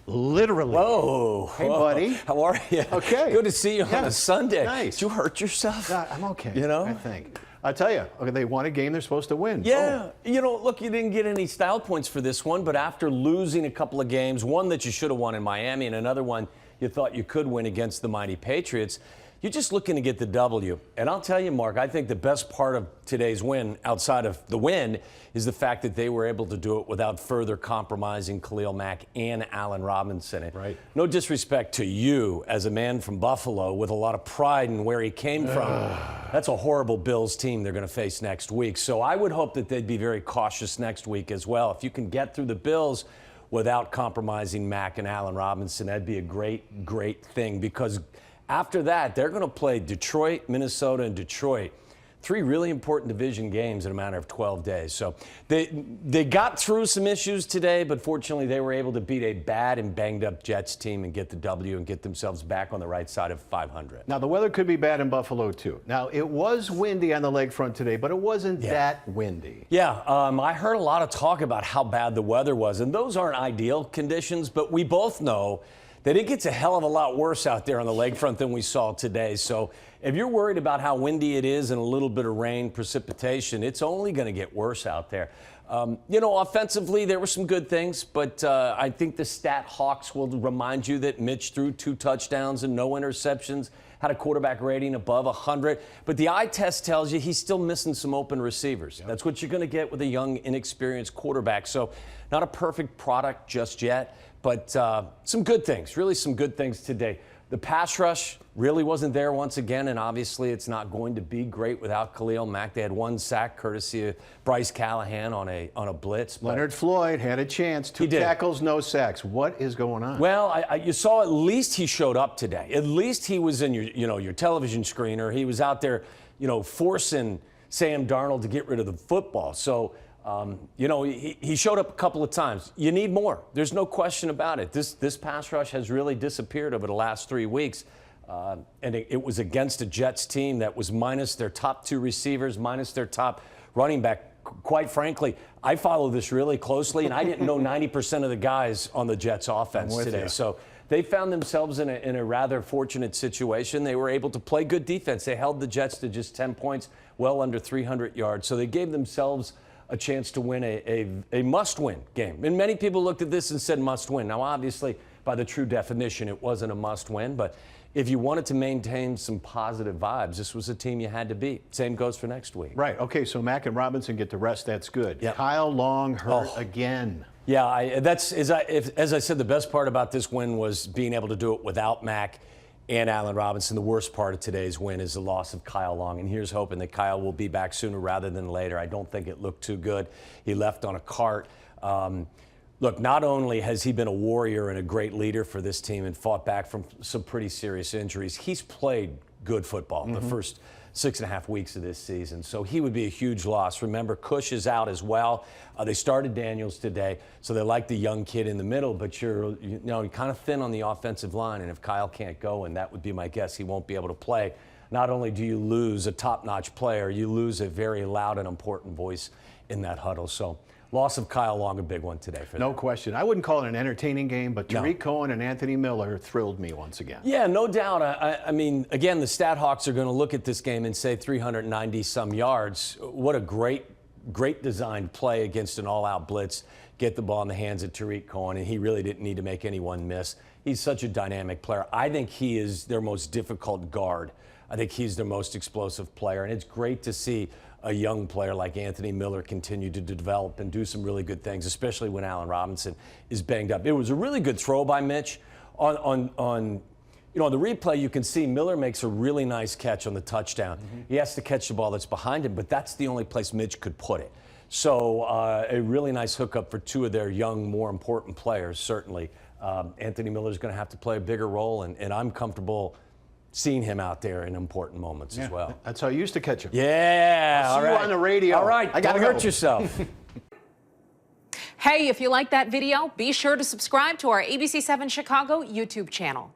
Literally. Whoa. Hey, buddy. How are you? Okay. Good to see you on a Sunday. Nice. Did you hurt yourself? I'm okay. You know? I think. I tell you, they won a game they're supposed to win. Yeah. You know, look, you didn't get any style points for this one, but after losing a couple of games, one that you should have won in Miami and another one you thought you could win against the mighty Patriots, you're just looking to get the W. And I'll tell you, Mark, I think the best part of today's win, outside of the win, is the fact that they were able to do it without further compromising Khalil Mack and Allen Robinson. Right. No disrespect to you as a man from Buffalo with a lot of pride in where he came from. That's a horrible Bills team they're going to face next week. So I would hope that they'd be very cautious next week as well. If you can get through the Bills without compromising Mack and Allen Robinson, that'd be a great, great thing, because after that, they're going to play Detroit, Minnesota, and Detroit. 3 really important division games in a matter of 12 days. So they got through some issues today, but fortunately they were able to beat a bad and banged-up Jets team and get the W and get themselves back on the right side of 500. Now, the weather could be bad in Buffalo, too. Now, it was windy on the lakefront today, but it wasn't that windy. Yeah, I heard a lot of talk about how bad the weather was, and those aren't ideal conditions, but we both know that it gets a hell of a lot worse out there on the lakefront than we saw today. So if you're worried about how windy it is and a little bit of rain, precipitation, it's only going to get worse out there. You know, offensively, there were some good things, but I think the stat hawks will remind you that Mitch threw 2 touchdowns and no interceptions, had a quarterback rating above 100. But the eye test tells you he's still missing some open receivers. Yep. That's what you're going to get with a young, inexperienced quarterback. So not a perfect product just yet, but some good things, really some good things today. The pass rush really wasn't there once again, and obviously it's not going to be great without Khalil Mack. They had 1 sack courtesy of Bryce Callahan on a blitz. Leonard Floyd had a chance. 2 tackles, no sacks. What is going on? Well, you saw at least he showed up today. At least he was in your television screener. He was out there, forcing Sam Darnold to get rid of the football. So, he showed up a couple of times. You need more. There's no question about it. This pass rush has really disappeared over the last 3 weeks. And it was against a Jets team that was minus their top 2 receivers, minus their top running back. Quite frankly, I follow this really closely, and I didn't know 90% of the guys on the Jets offense today. You. So they found themselves in a rather fortunate situation. They were able to play good defense. They held the Jets to just 10 points, well under 300 yards. So they gave themselves a chance to win a must-win game. And many people looked at this and said must-win. Now, obviously, by the true definition, it wasn't a must-win, but if you wanted to maintain some positive vibes, this was a team you had to beat. Same goes for next week. Right. Okay, so Mack and Robinson get to rest. That's good. Yep. Kyle Long hurt again. Yeah, as I said, the best part about this win was being able to do it without Mack and Allen Robinson. The worst part of today's win is the loss of Kyle Long, and here's hoping that Kyle will be back sooner rather than later. I don't think it looked too good. He left on a cart. Look, not only has he been a warrior and a great leader for this team and fought back from some pretty serious injuries, he's played good football the first 6.5 weeks of this season. So he would be a huge loss. Remember, Cush is out as well. They started Daniels today, so they like the young kid in the middle, but you're kind of thin on the offensive line, and if Kyle can't go, and that would be my guess, he won't be able to play. Not only do you lose a top-notch player, you lose a very loud and important voice in that huddle. So loss of Kyle Long, a big one today for them. No question. I wouldn't call it an entertaining game, but Tariq Cohen and Anthony Miller thrilled me once again. Yeah, no doubt. I mean, again, the Stat Hawks are going to look at this game and say 390-some yards. What a great designed play against an all-out blitz. Get the ball in the hands of Tariq Cohen, and he really didn't need to make anyone miss. He's such a dynamic player. I think he is their most difficult guard. I think he's their most explosive player, and it's great to see a young player like Anthony Miller continue to develop and do some really good things, especially when Allen Robinson is banged up. It was a really good throw by Mitch. On the replay, you can see Miller makes a really nice catch on the touchdown. He has to catch the ball that's behind him, but that's the only place Mitch could put it. So a really nice hookup for 2 of their young, more important players, certainly. Anthony Miller's going to have to play a bigger role, and I'm comfortable seeing him out there in important moments as well. That's how I used to catch him. Yeah. I'll see you on the radio. All right. Don't hurt yourself. Hey, if you like that video, be sure to subscribe to our ABC7 Chicago YouTube channel.